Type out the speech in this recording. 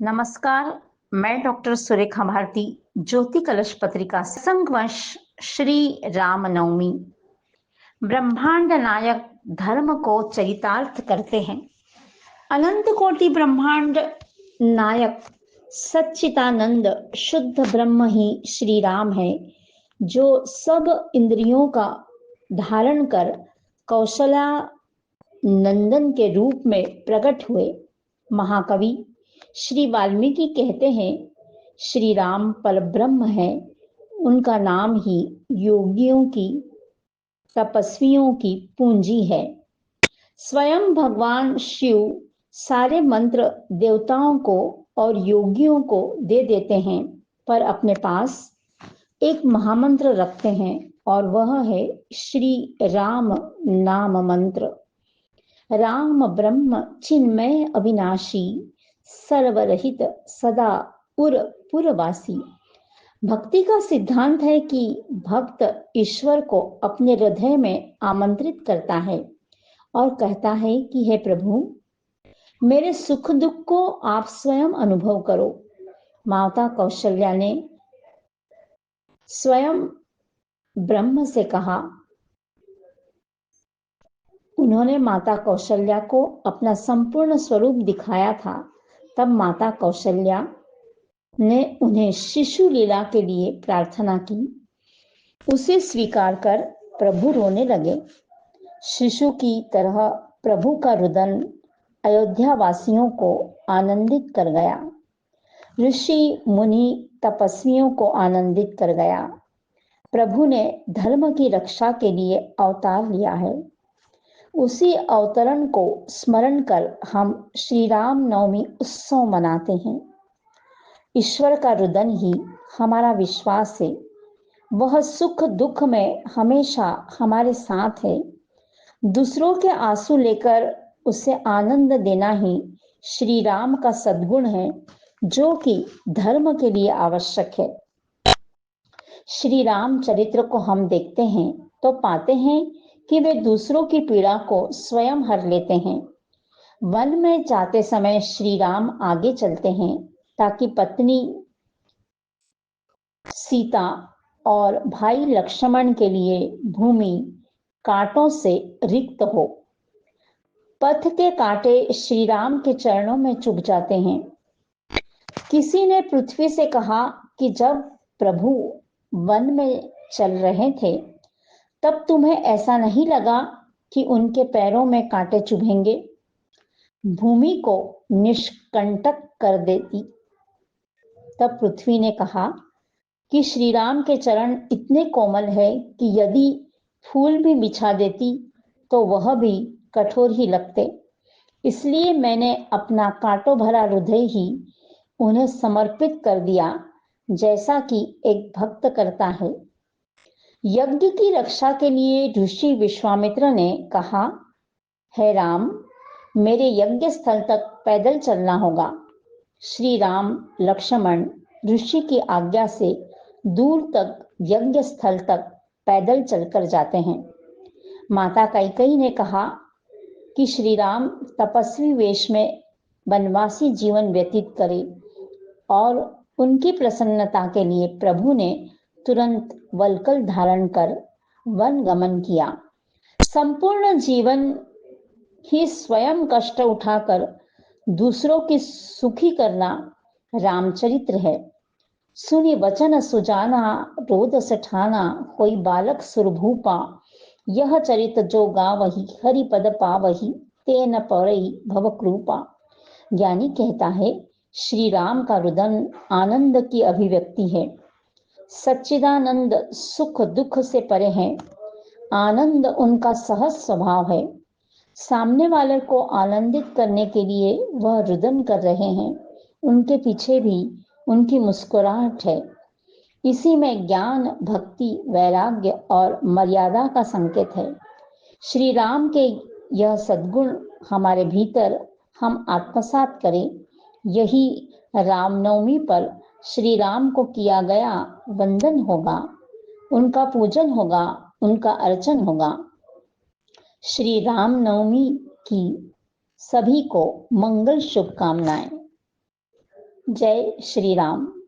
नमस्कार। मैं डॉक्टर सुरेखा भारती ज्योति कलश पत्रिका से संगवश श्री रामनवमी ब्रह्मांड नायक धर्म को चरितार्थ करते हैं। अनंत कोटि ब्रह्मांड नायक सच्चिदानंद शुद्ध ब्रह्म ही श्री राम है, जो सब इंद्रियों का धारण कर कौशल्या नंदन के रूप में प्रकट हुए। महाकवि श्री वाल्मीकि कहते हैं, श्री राम परब्रह्म है, उनका नाम ही योगियों की तपस्वियों की पूंजी है। स्वयं भगवान शिव सारे मंत्र देवताओं को और योगियों को दे देते हैं, पर अपने पास एक महामंत्र रखते हैं और वह है श्री राम नाम मंत्र। राम ब्रह्म चिन्मय अविनाशी सर्वरहित सदा उर पुरवासी। भक्ति का सिद्धांत है कि भक्त ईश्वर को अपने हृदय में आमंत्रित करता है और कहता है कि हे प्रभु, मेरे सुख दुख को आप स्वयं अनुभव करो। माता कौशल्या ने स्वयं ब्रह्म से कहा। उन्होंने माता कौशल्या को अपना संपूर्ण स्वरूप दिखाया था। तब माता कौशल्या ने उन्हें शिशु लीला के लिए प्रार्थना की। उसे स्वीकार कर प्रभु रोने लगे। शिशु की तरह प्रभु का रुदन अयोध्या वासियों को आनंदित कर गया, ऋषि मुनि तपस्वियों को आनंदित कर गया। प्रभु ने धर्म की रक्षा के लिए अवतार लिया है। उसी अवतरण को स्मरण कर हम श्री राम नवमी उत्सव मनाते हैं। ईश्वर का रुदन ही हमारा विश्वास है। वह सुख दुख में हमेशा हमारे साथ है। दूसरों के आंसू लेकर उसे आनंद देना ही श्री राम का सद्गुण है, जो कि धर्म के लिए आवश्यक है। श्री राम चरित्र को हम देखते हैं तो पाते हैं कि वे दूसरों की पीड़ा को स्वयं हर लेते हैं। वन में जाते समय श्री राम आगे चलते हैं ताकि पत्नी सीता और भाई लक्ष्मण के लिए भूमि कांटों से रिक्त हो। पथ के कांटे श्री राम के चरणों में चुभ जाते हैं। किसी ने पृथ्वी से कहा कि जब प्रभु वन में चल रहे थे तब तुम्हें ऐसा नहीं लगा कि उनके पैरों में कांटे चुभेंगे? भूमि को निष्कंटक कर देती। तब पृथ्वी ने कहा कि श्री राम के चरण इतने कोमल है कि यदि फूल भी बिछा देती तो वह भी कठोर ही लगते। इसलिए मैंने अपना कांटों भरा हृदय ही उन्हें समर्पित कर दिया, जैसा कि एक भक्त करता है। यज्ञ की रक्षा के लिए ऋषि विश्वामित्र ने कहा, हे राम, मेरे यज्ञ स्थल तक पैदल चलना होगा। श्री राम लक्ष्मण ऋषि की आज्ञा से दूर तक यज्ञ स्थल तक पैदल चलकर जाते हैं। माता कैकेयी ने कहा कि श्री राम तपस्वी वेश में वनवासी जीवन व्यतीत करे और उनकी प्रसन्नता के लिए प्रभु ने तुरंत वल्कल धारण कर वन गमन किया। संपूर्ण जीवन ही स्वयं कष्ट उठाकर दूसरों की सुखी करना रामचरित्र है। सुनि वचन सुजाना रोद सठाना, कोई बालक सुरभूपा, यह चरित जो गावही हरि पद पावही, ते न पड़ई भव कृपा। ज्ञानी कहता है, श्री राम का रुदन आनंद की अभिव्यक्ति है। सच्चिदानंद सुख दुख से परे हैं। आनंद उनका सहज स्वभाव है। सामने वाले को आनंदित करने के लिए वह रुदन कर रहे हैं। उनके पीछे भी उनकी मुस्कुराहट है। इसी में ज्ञान, भक्ति, वैराग्य और मर्यादा का संकेत है। श्री राम के यह सद्गुण हमारे भीतर हम आत्मसात करें। यही रामनवमी पर श्री राम को किया गया वंदन होगा, उनका पूजन होगा, उनका अर्चन होगा। श्री रामनवमी की सभी को मंगल शुभकामनाएं। जय श्री राम।